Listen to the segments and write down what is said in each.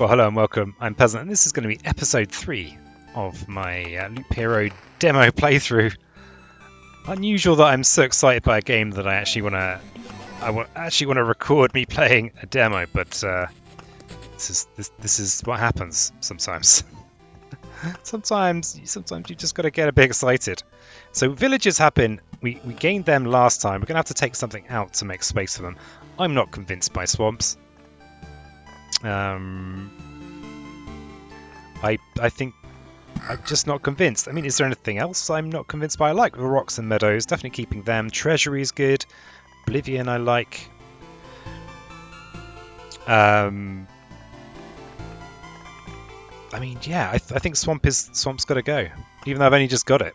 Well, hello and welcome. I'm Peasant, and this is going to be episode 3 of my Loop Hero demo playthrough. Unusual that I'm so excited by a game that I actually want to record me playing a demo, but this is what happens sometimes. sometimes you just got to get a bit excited. So villages happen. We gained them last time. We're going to have to take something out to make space for them. I'm not convinced by swamps. I think I'm just not convinced. I mean, is there anything else I'm not convinced by? I like the rocks and meadows, definitely keeping them. Treasury is good. Oblivion I like. I mean, yeah, I think swamp's got to go, even though I've only just got it.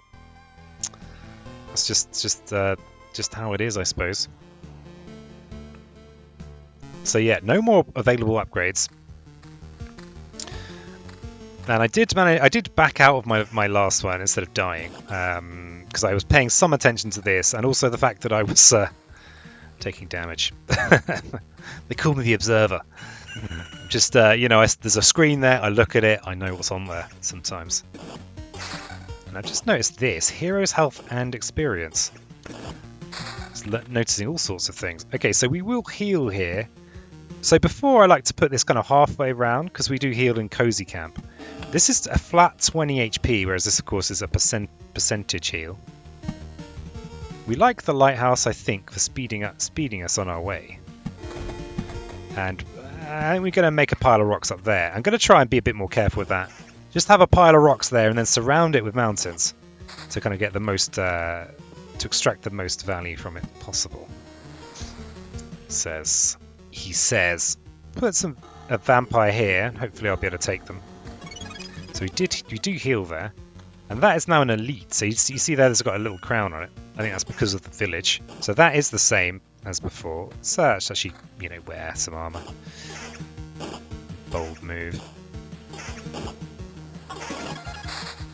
It's just how it is, I suppose. So yeah, no more available upgrades. And I did back out of my last one instead of dying, because I was paying some attention to this, and also the fact that I was taking damage. They call me the observer. Just there's a screen there. I look at it. I know what's on there sometimes. And I've just noticed this: heroes' health and experience. Just noticing all sorts of things. Okay, so we will heal here. So before, I like to put this kind of halfway round because we do heal in Cozy Camp. This is a flat 20 HP, whereas this, of course, is a percentage heal. We like the lighthouse, I think, for speeding us on our way. And I think we're going to make a pile of rocks up there. I'm going to try and be a bit more careful with that. Just have a pile of rocks there and then surround it with mountains to kind of get the most, to extract the most value from it possible. He says, put a vampire here. Hopefully, I'll be able to take them. So we do heal there, and that is now an elite. So you see there's got a little crown on it. I think that's because of the village. So that is the same as before. So let's actually, wear some armor. Bold move.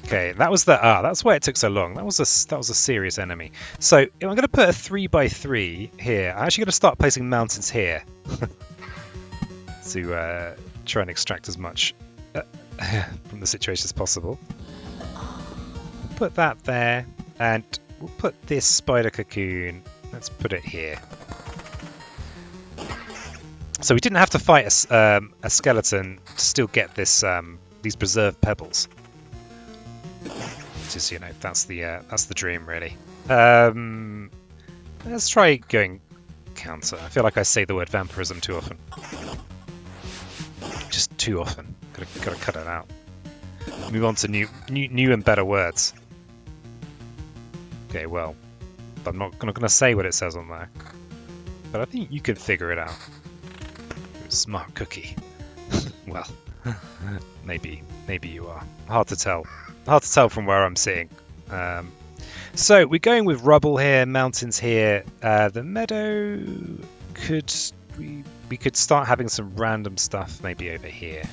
Okay, that's why it took so long. That was a serious enemy. So I'm going to put a 3x3 here. I'm actually going to start placing mountains here to try and extract as much from the situation as possible. We'll put that there, and we'll put this spider cocoon. Let's put it here. So we didn't have to fight a skeleton to still get this these preserved pebbles. Which is, that's the dream, really. Let's try going counter. I feel like I say the word vampirism too often. Just too often. Gotta cut it out. Move on to new and better words. Okay, well, I'm not gonna say what it says on there, but I think you can figure it out. You're a smart cookie. Well, maybe you are. Hard to tell. Hard to tell from where I'm sitting. So we're going with rubble here, mountains here. The meadow we could start having some random stuff maybe over here.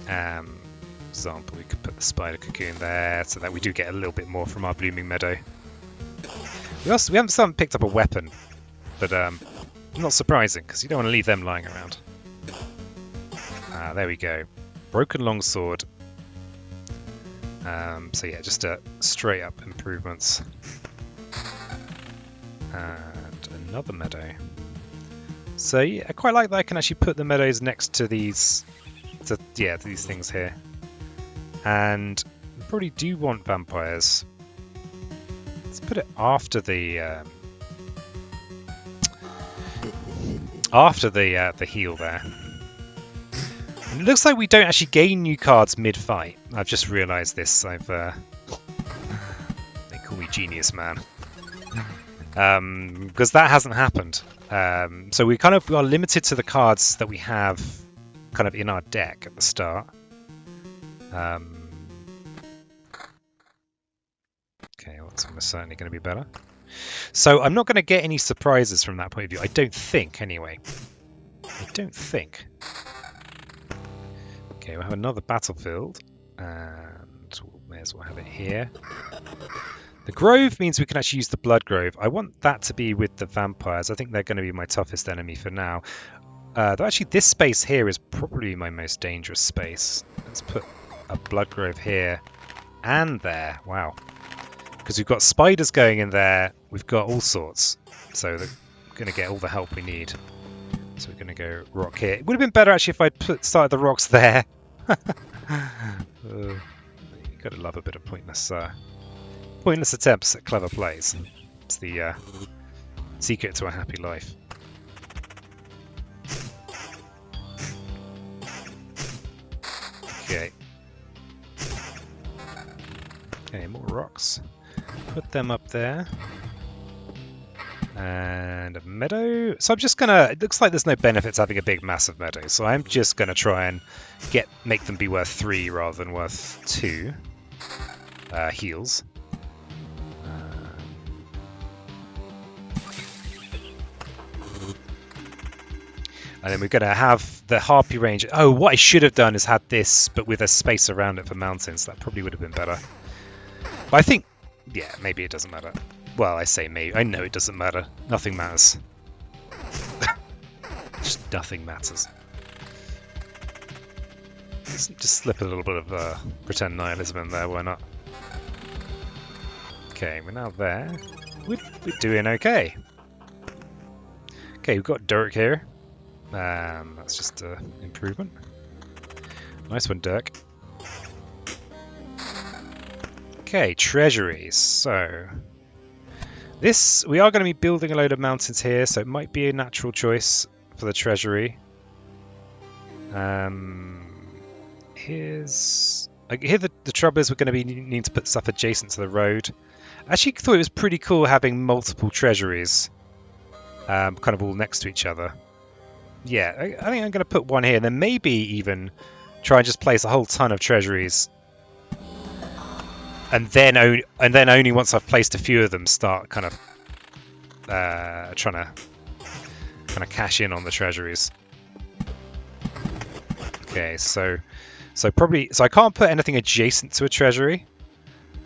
For example, we could put the spider cocoon there so that we do get a little bit more from our blooming meadow. We haven't picked up a weapon, but not surprising because you don't want to leave them lying around. There we go. Broken longsword. So yeah, just straight up improvements. And another meadow. So yeah, I quite like that I can actually put the meadows next to these things here. And we probably do want vampires. Let's put it after the heal there. It looks like we don't actually gain new cards mid-fight. I've just realised this. They call me Genius Man. Because that hasn't happened. So we are limited to the cards that we have kind of in our deck at the start. Okay, well, that's almost certainly going to be better. So I'm not going to get any surprises from that point of view. I don't think, anyway. I don't think. Okay, we'll have another battlefield, and we may as well have it here. The Grove means we can actually use the Blood Grove. I want that to be with the vampires. I think they're going to be my toughest enemy for now. Though actually this space here is probably my most dangerous space. Let's put a blood grove here and there. Wow. Because we've got spiders going in there, we've got all sorts. So they're going to get all the help we need. So we're going to go rock here. It would have been better actually if I'd started the rocks there. You got to love a bit of pointless attempts at clever plays. It's the secret to a happy life. Okay. Okay, more rocks. Put them up there. And a meadow. So I'm just gonna. It looks like there's no benefits having a big, massive meadow. So I'm just gonna try and make them be worth 3 rather than worth 2 heals. And then we're gonna have the harpy range. Oh, what I should have done is had this, but with a space around it for mountains. That probably would have been better. But I think, yeah, maybe it doesn't matter. Well, I say maybe. I know it doesn't matter. Nothing matters. Just nothing matters. Just slip a little bit of pretend nihilism in there, why not? Okay, we're now there. We're doing okay. Okay, we've got Dirk here. That's just an improvement. Nice one, Dirk. Okay, treasuries. So we are going to be building a load of mountains here, so it might be a natural choice for the treasury. Here the trouble is we're going to be needing to put stuff adjacent to the road. I actually thought it was pretty cool having multiple treasuries, kind of all next to each other. Yeah, I think I'm going to put one here, and then maybe even try and just place a whole ton of treasuries. And then only once I've placed a few of them, start kind of trying to cash in on the treasuries. Okay, so I can't put anything adjacent to a treasury.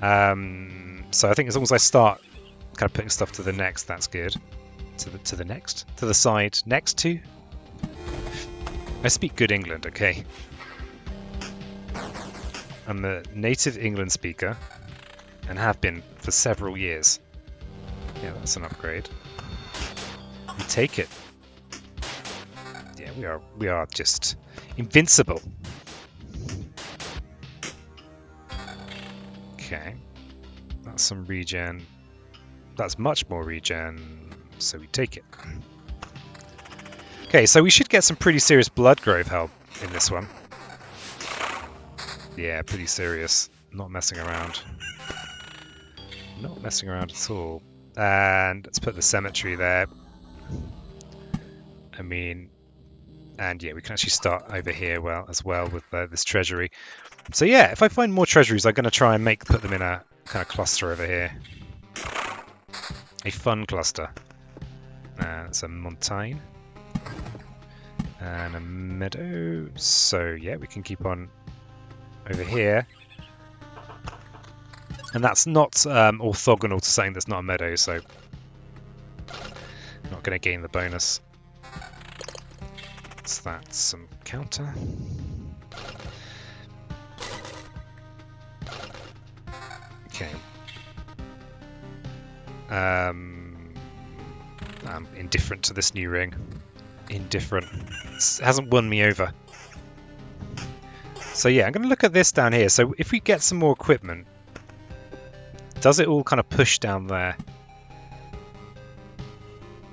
So I think as long as I start kind of putting stuff to the next, that's good. To the side next to. I speak good England, okay. I'm a native England speaker, and have been for several years. Yeah, that's an upgrade. We take it. Yeah, we are just invincible. Okay, that's some regen. That's much more regen, so we take it. Okay, so we should get some pretty serious blood grove help in this one. Yeah, pretty serious. Not messing around. Not messing around at all. And let's put the cemetery there. I mean, and yeah, we can actually start over here as well with this treasury. So yeah, if I find more treasuries, I'm going to try and put them in a kind of cluster over here. A fun cluster. It's a mountain. And a meadow. So yeah, we can keep on over here. And that's not orthogonal to saying that's not a meadow, so not going to gain the bonus. So that's some counter. Okay. I'm indifferent to this new ring. Indifferent. It hasn't won me over. So yeah, I'm going to look at this down here. So if we get some more equipment, does it all kind of push down there?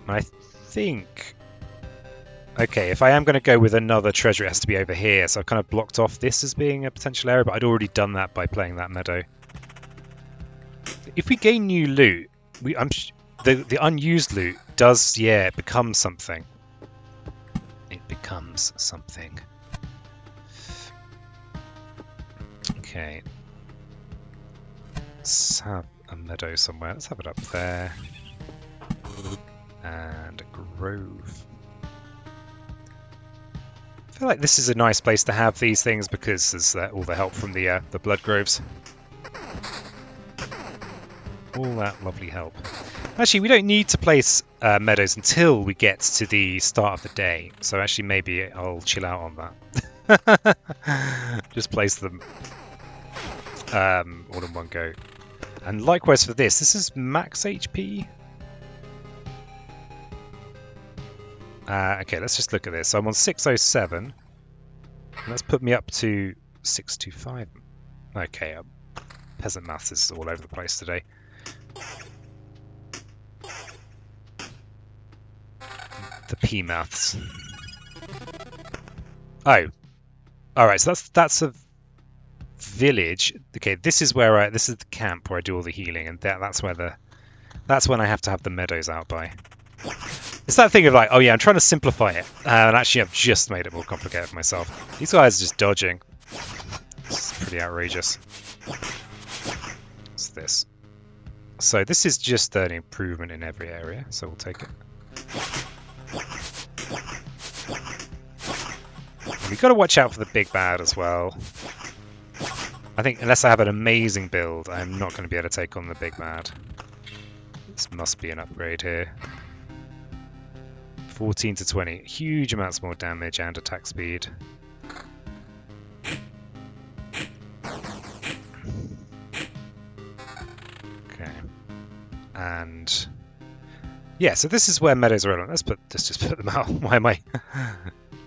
I think... Okay, if I am going to go with another treasure, it has to be over here. So I've kind of blocked off this as being a potential area, but I'd already done that by playing that meadow. If we gain new loot, the unused loot does, yeah, become something. It becomes something. Okay. Let's have a meadow somewhere. Let's have it up there. And a grove. I feel like this is a nice place to have these things because there's all the help from the blood groves. All that lovely help. Actually, we don't need to place meadows until we get to the start of the day. So actually, maybe I'll chill out on that. Just place them all in one go. And likewise for this is max HP. Okay, let's just look at this. So I'm on 607. Let's put me up to 625. Okay, peasant maths is all over the place today. The P maths. Oh, all right. So that's a village. Okay, this is where this is the camp where I do all the healing, and that's when I have to have the meadows out by. It's that thing of like, oh yeah, I'm trying to simplify it, and actually I've just made it more complicated for myself. These guys are just dodging. This is pretty outrageous. What's this? So this is just an improvement in every area, so we'll take it. We've got to watch out for the big bad as well. I think unless I have an amazing build, I'm not going to be able to take on the big bad. This must be an upgrade here. 14 to 20. Huge amounts more damage and attack speed. Okay. And yeah, so this is where meadows are relevant. Let's just put them out. Why am I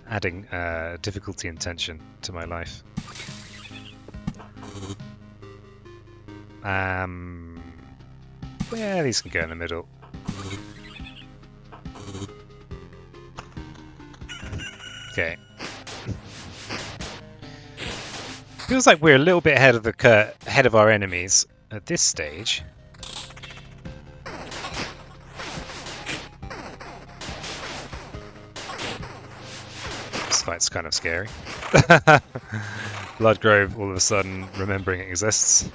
adding difficulty and tension to my life? Yeah, these can go in the middle. Okay. Feels like we're a little bit ahead of our enemies at this stage. This fight's kind of scary. Bloodgrove all of a sudden remembering it exists.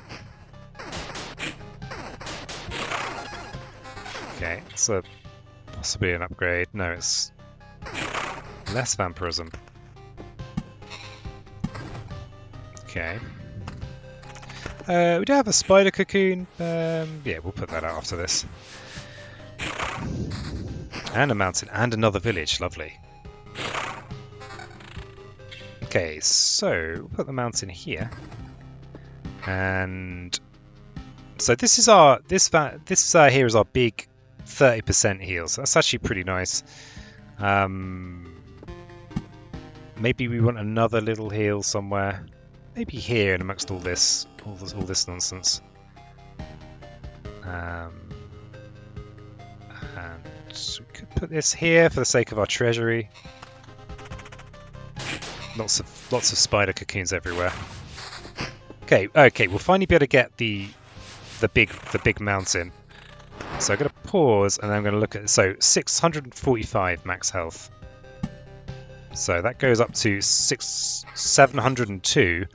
Okay, so possibly an upgrade. No, it's less vampirism. Okay. We do have a spider cocoon. Yeah, we'll put that out after this. And a mountain and another village. Lovely. Okay, so we'll put the mountain here. And so this is our here is our big 30% heal. So that's actually pretty nice. Maybe we want another little heal somewhere. Maybe here in amongst all this nonsense. And we could put this here for the sake of our treasury. Lots of spider cocoons everywhere. Okay, we'll finally be able to get the big mountain. So I'm going to pause and then I'm going to look at 645 max health. So that goes up to 702.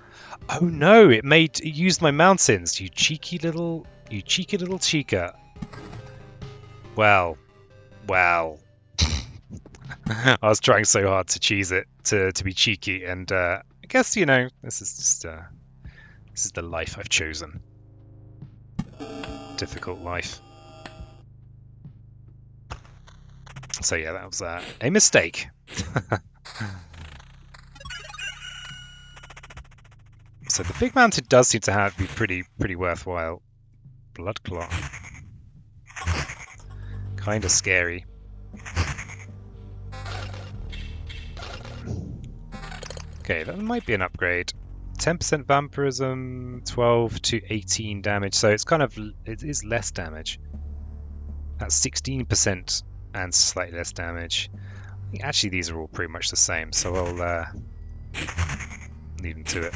Oh no, it used my mountains. You cheeky little chica. Well. I was trying so hard to cheese it to be cheeky, and I guess this is the life I've chosen. Difficult life. So yeah, that was a mistake. So the big mountain does seem to be pretty worthwhile. Blood clot. Kind of scary. Okay, that might be an upgrade. 10% vampirism, 12 to 18 damage. So it is less damage. That's 16% and slightly less damage. I think actually these are all pretty much the same, so I'll leave them to it.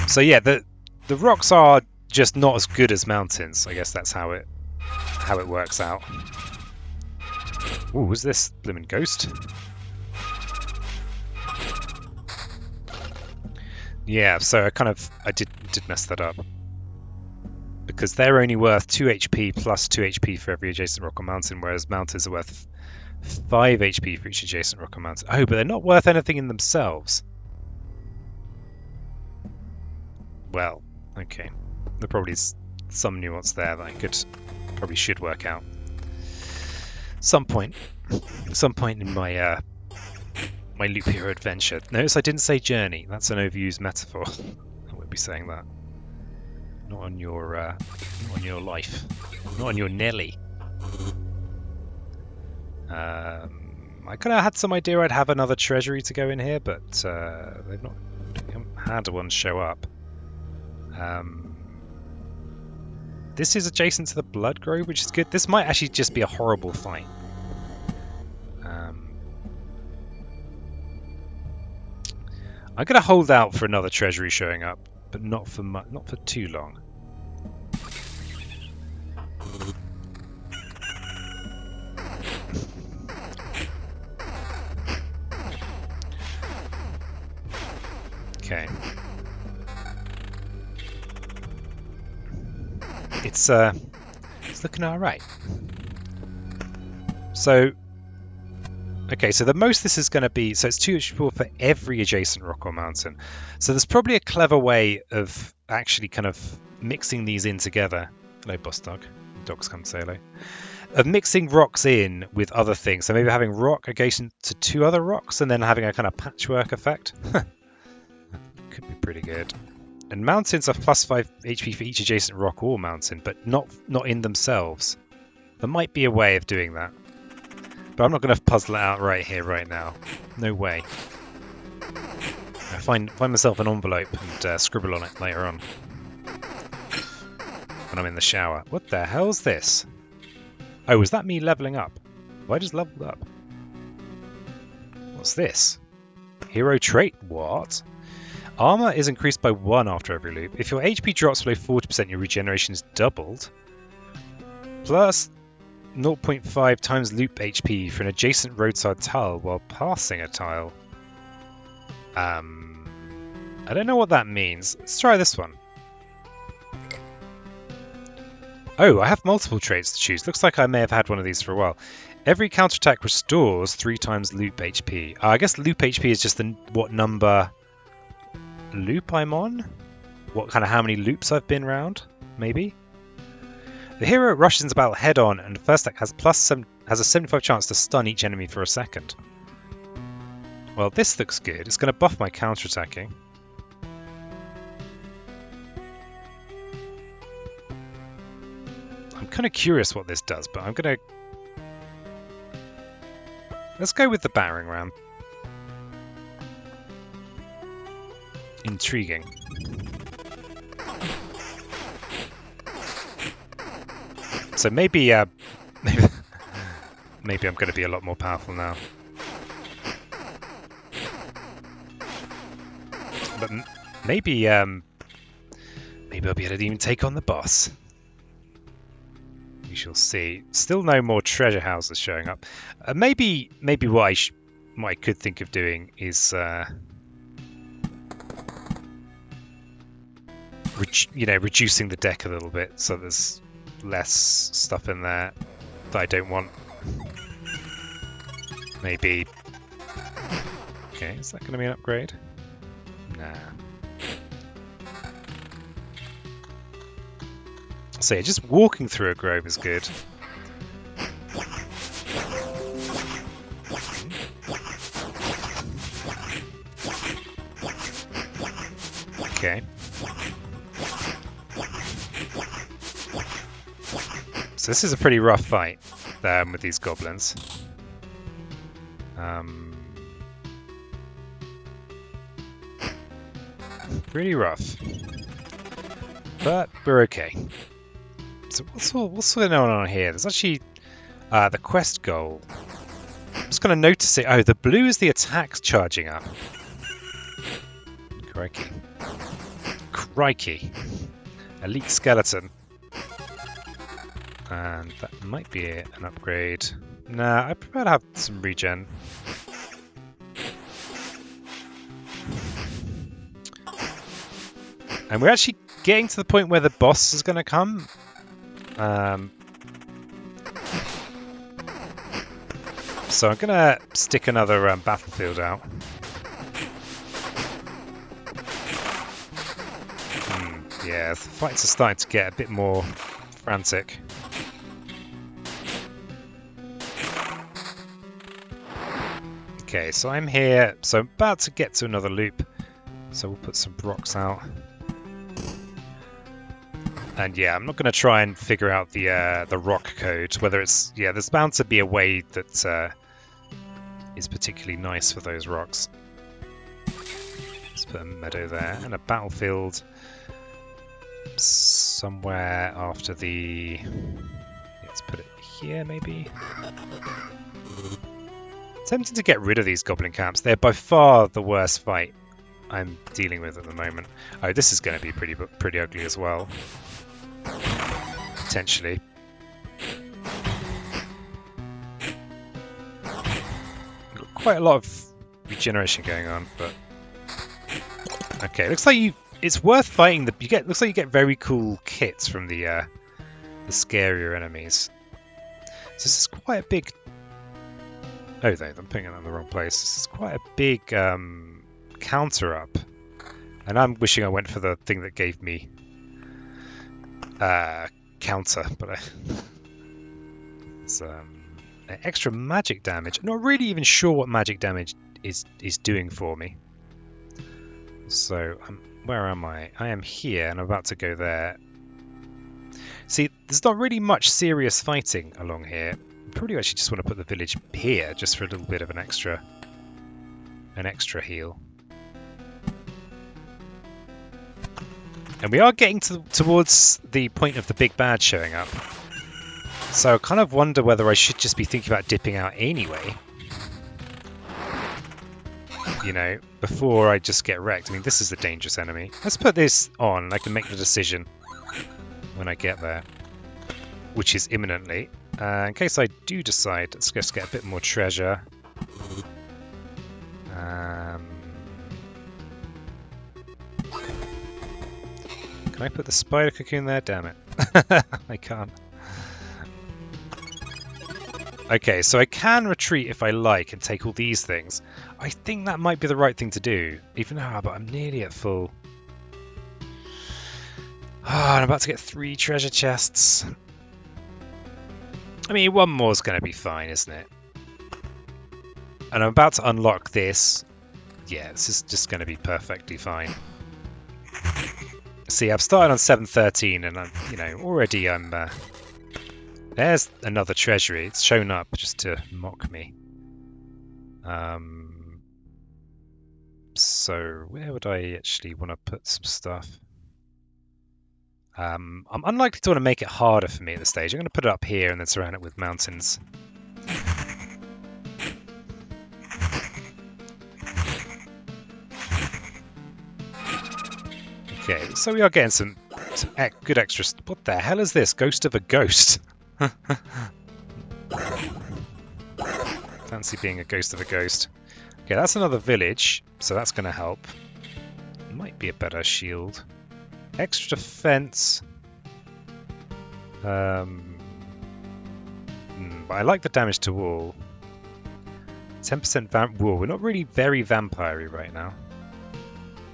So yeah, the rocks are just not as good as mountains. I guess that's how it works out. Ooh, was this blimmin' ghost? Yeah, so I did mess that up. Because they're only worth 2 HP plus 2 HP for every adjacent rock or mountain, whereas mountains are worth 5 HP for each adjacent rock or mountain. Oh, but they're not worth anything in themselves. Well, okay. There probably is some nuance there that I could probably should work out. Some point in my my loop hero adventure. Notice I didn't say journey. That's an overused metaphor. I won't be saying that. Not on your life. Not on your Nelly. I kind of had some idea I'd have another treasury to go in here, but they haven't had one show up. This is adjacent to the Blood Grove, which is good. This might actually just be a horrible fight. I'm going to hold out for another treasury showing up, but not for too long. Okay. It's looking all right. So, okay, so the most this is going to be, so it's 2 HP for every adjacent rock or mountain. So there's probably a clever way of actually kind of mixing these in together. Hello, boss dog. Dogs come say hello. Of mixing rocks in with other things. So maybe having rock adjacent to 2 other rocks and then having a kind of patchwork effect. Could be pretty good. And mountains are plus 5 HP for each adjacent rock or mountain, but not in themselves. There might be a way of doing that. But I'm not going to puzzle it out right here, right now. No way. I find myself an envelope and scribble on it later on. When I'm in the shower. What the hell's this? Oh, is that me leveling up? Have I just leveled up? What's this? Hero trait? What? Armor is increased by 1 after every loop. If your HP drops below 40%, your regeneration is doubled. Plus 0.5 times loop HP for an adjacent roadside tile while passing a tile. I don't know what that means. Let's try this one. Oh, I have multiple traits to choose. Looks like I may have had one of these for a while. Every counterattack restores 3 times loop HP. I guess loop HP is just what number loop I'm on? What kind of how many loops I've been round? Maybe? The hero rushes into battle head on and the first attack has a 75 chance to stun each enemy for a second. Well, this looks good. It's going to buff my counterattacking. I'm kind of curious what this does, but I'm going to... Let's go with the battering ram. Intriguing. So maybe maybe I'm going to be a lot more powerful now. But maybe maybe I'll be able to even take on the boss. We shall see. Still no more treasure houses showing up. Maybe what I could think of doing is reducing the deck a little bit so there's less stuff in there that I don't want. Maybe. Okay, is that going to be an upgrade? Nah. So yeah, just walking through a grove is good. Okay. So this is a pretty rough fight with these goblins. Pretty rough. But we're okay. So what's going on here? There's actually the quest goal. I'm just going to notice it. Oh, the blue is the attacks charging up. Crikey. Crikey. Elite skeleton. And that might be an upgrade. Nah, I prefer to have some regen. And we're actually getting to the point where the boss is going to come. So I'm going to stick another battlefield out. Yeah, the fights are starting to get a bit more frantic. Okay, so I'm here. So I'm about to get to another loop. So we'll put some rocks out. And yeah, I'm not going to try and figure out the rock code. Whether it's there's bound to be a way that is particularly nice for those rocks. Let's put a meadow there and a battlefield somewhere after the. Let's put it here, maybe. Tempting to get rid of these goblin camps. They're by far the worst fight I'm dealing with at the moment. Oh, this is going to be pretty ugly as well. Potentially. Got quite a lot of regeneration going on, but okay. Looks like it's worth fighting. Looks like you get very cool kits from the scarier enemies. So this is quite a big. Oh, no, I'm putting it in the wrong place. This is quite a big counter up, and I'm wishing I went for the thing that gave me counter, but it's extra magic damage. I'm not really even sure what magic damage is doing for me. So where am I? I am here, and I'm about to go there. See, there's not really much serious fighting along here. I probably actually just want to put the village here, just for a little bit of an extra heal. And we are getting towards the point of the big bad showing up. So I kind of wonder whether I should just be thinking about dipping out anyway. You know, before I just get wrecked. I mean, this is a dangerous enemy. Let's put this on, and I can make the decision when I get there, which is imminently. In case I do decide, let's just get a bit more treasure. Can I put the spider cocoon there? Damn it. I can't. Okay, so I can retreat if I like and take all these things. I think that might be the right thing to do. Even though, but I'm nearly at full. Ah, I'm about to get 3 treasure chests. I mean, one more is going to be fine, isn't it? And I'm about to unlock this. Yeah, this is just going to be perfectly fine. See, I've started on 713, and already I'm. There's another treasury. It's shown up just to mock me. So where would I actually want to put some stuff? I'm unlikely to want to make it harder for me at this stage. I'm going to put it up here and then surround it with mountains. Okay, so we are getting some good extras. What the hell is this? Ghost of a ghost. Fancy being a ghost of a ghost. Okay, that's another village, so that's going to help. Might be a better shield. Extra defense. But I like the damage to wall. 10% wall. We're not really very vampire-y right now.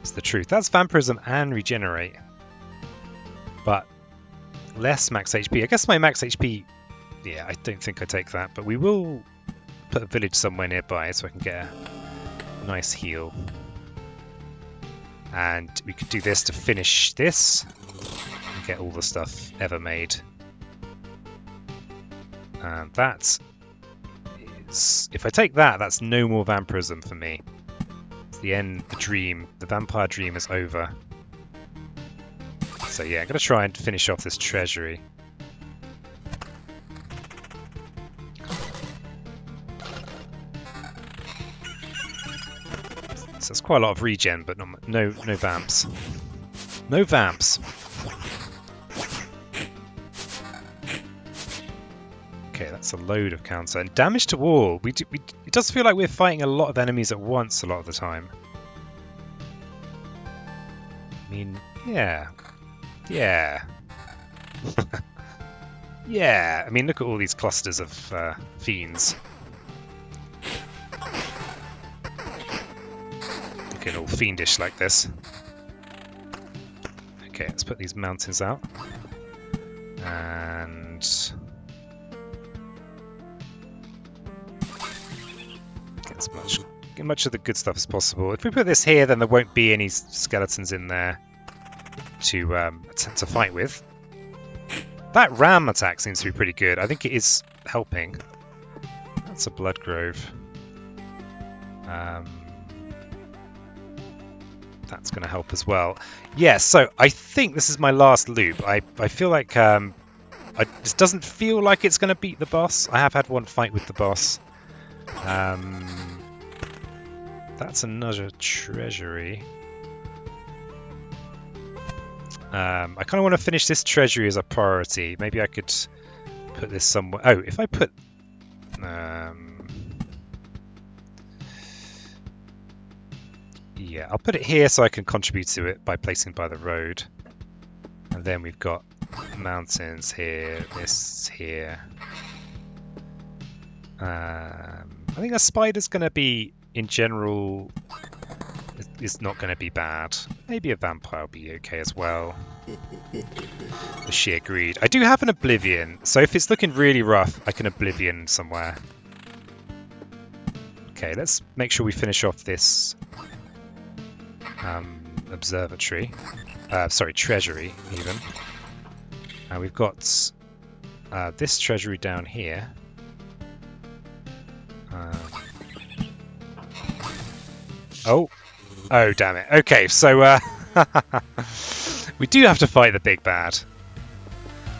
It's the truth. That's vampirism and regenerate. But less max HP. I guess my max HP... Yeah, I don't think I take that. But we will put a village somewhere nearby so I can get a nice heal. And we could do this to finish this and get all the stuff ever made. And that is... If I take that, that's no more vampirism for me. It's the end, the dream. The vampire dream is over. So yeah, I'm going to try and finish off this treasury. So it's quite a lot of regen, but no vamps. No vamps. Okay, that's a load of counter. And damage to wall. It does feel like we're fighting a lot of enemies at once a lot of the time. I mean, yeah. Yeah. Yeah. I mean, look at all these clusters of fiends. Looking all fiendish like this. Okay, let's put these mountains out. And... get as much get much of the good stuff as possible. If we put this here, then there won't be any skeletons in there to fight with. That ram attack seems to be pretty good. I think it is helping. That's a blood grove. That's going to help as well. Yeah, so I think this is my last loop. I feel like this doesn't feel like it's going to beat the boss. I have had one fight with the boss. That's another treasury. I kind of want to finish this treasury as a priority. Maybe I could put this somewhere. Oh, if I put... yeah, I'll put it here so I can contribute to it by placing it by the road. And then we've got mountains here, this here. I think a spider's going to be, in general, is not going to be bad. Maybe a vampire will be okay as well. The sheer greed. I do have an oblivion, so if it's looking really rough, I can oblivion somewhere. Okay, let's make sure we finish off this observatory. Sorry, treasury, even. We've got this treasury down here. Oh, damn it. Okay, so we do have to fight the big bad.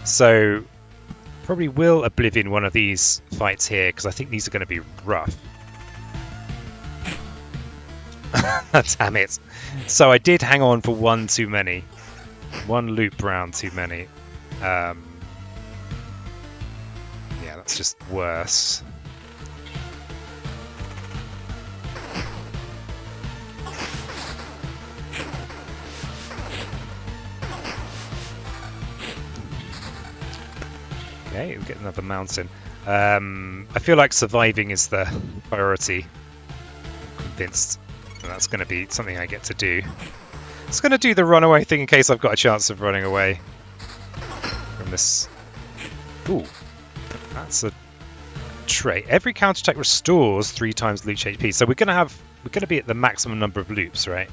So probably will oblivion one of these fights here, because I think these are going to be rough. Damn it. So I did hang on for one too many. One loop round too many. Yeah, that's just worse. Okay, we'll get another mountain. I feel like surviving is the priority. I'm convinced that that's going to be something I get to do. It's going to do the runaway thing in case I've got a chance of running away from this. Ooh, that's a trait. Every counterattack restores 3 times Lich HP. So we're going to be at the maximum number of loops, right?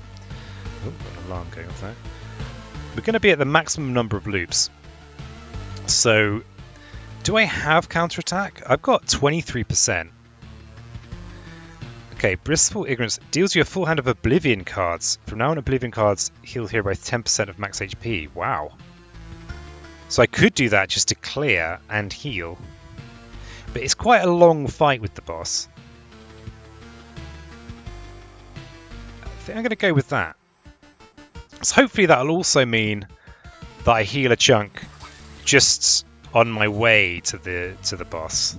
Oh, got an alarm going off there. We're going to be at the maximum number of loops. So, do I have counterattack? I've got 23%. Okay, Blissful Ignorance deals you a full hand of Oblivion cards. From now on, Oblivion cards heal here by 10% of max HP. Wow. So I could do that just to clear and heal. But it's quite a long fight with the boss. I think I'm going to go with that. So hopefully that'll also mean that I heal a chunk just on my way to the boss.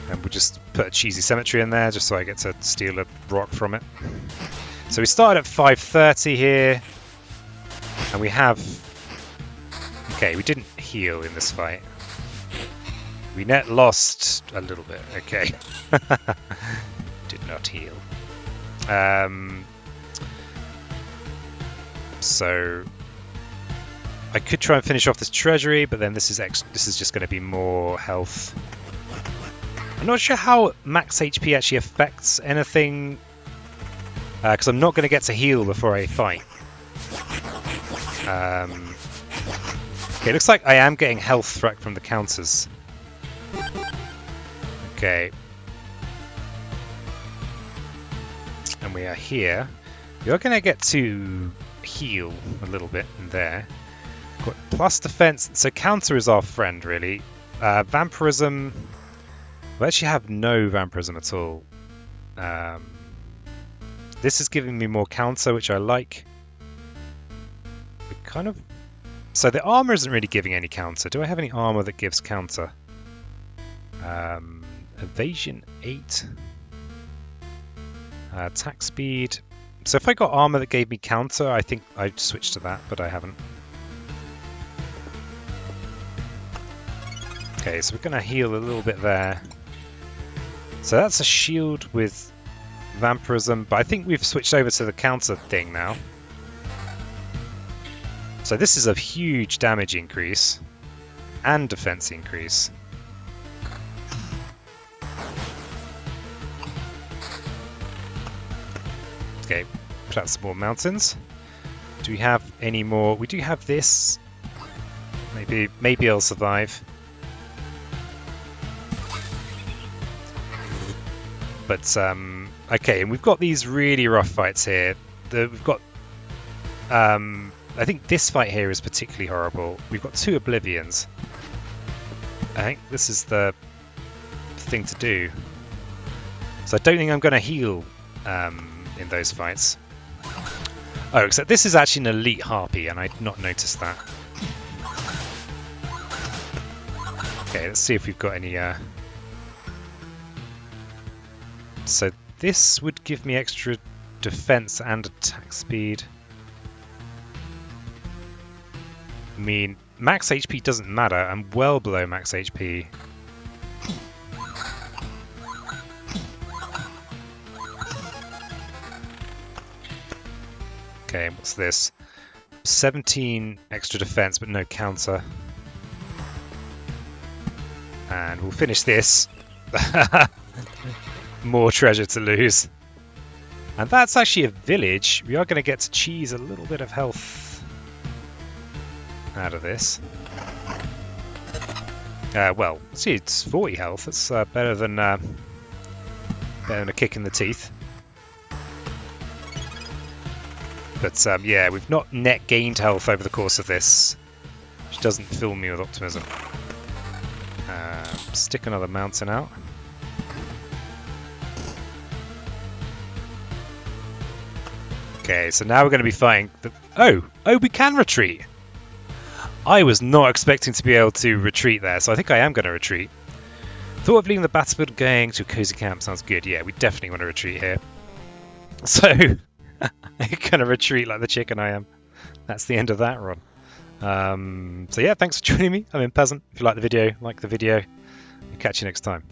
And we'll just put a cheesy cemetery in there just so I get to steal a rock from it. So we started at 530 here. And we have... Okay, we didn't heal in this fight. We net lost a little bit. Okay. Did not heal. So I could try and finish off this treasury, but then this is just going to be more health. I'm not sure how max HP actually affects anything, because I'm not going to get to heal before I fight. Okay, looks like I am getting health threat from the counters. Okay. And we are here. You're going to get to heal a little bit in there. Got plus defense, so counter is our friend, really. Vampirism. We actually have no vampirism at all. This is giving me more counter, which I like. We kind of... So the armor isn't really giving any counter. Do I have any armor that gives counter? Evasion 8. Attack speed. So if I got armor that gave me counter, I think I'd switch to that, but I haven't. Okay, so we're going to heal a little bit there. So that's a shield with vampirism, but I think we've switched over to the counter thing now. So this is a huge damage increase and defense increase. Okay, put out some more mountains. Do we have any more? We do have this. Maybe I'll survive. But okay, and we've got these really rough fights here. We've got I think this fight here is particularly horrible. We've got 2 oblivions. I think this is the thing to do. So I don't think I'm going to heal in those fights. Oh, except this is actually an elite harpy, and I'd not noticed that. Okay, let's see if we've got any... So this would give me extra defense and attack speed. I mean, max HP doesn't matter. I'm well below max HP. Okay, what's this? 17 extra defense, but no counter. And we'll finish this. More treasure to lose. And that's actually a village. We are going to get to cheese a little bit of health out of this. Well, see, it's 40 health. That's better than a kick in the teeth. But yeah, we've not net gained health over the course of this, which doesn't fill me with optimism. Stick another mountain out. Okay, so now we're going to be fighting the... Oh, we can retreat! I was not expecting to be able to retreat there, so I think I am going to retreat. Thought of leaving the battlefield and going to a cozy camp sounds good. Yeah, we definitely want to retreat here. So, I'm going to retreat like the chicken I am. That's the end of that run. So yeah, thanks for joining me. I'm in Peasant. If you like the video, like the video. I'll catch you next time.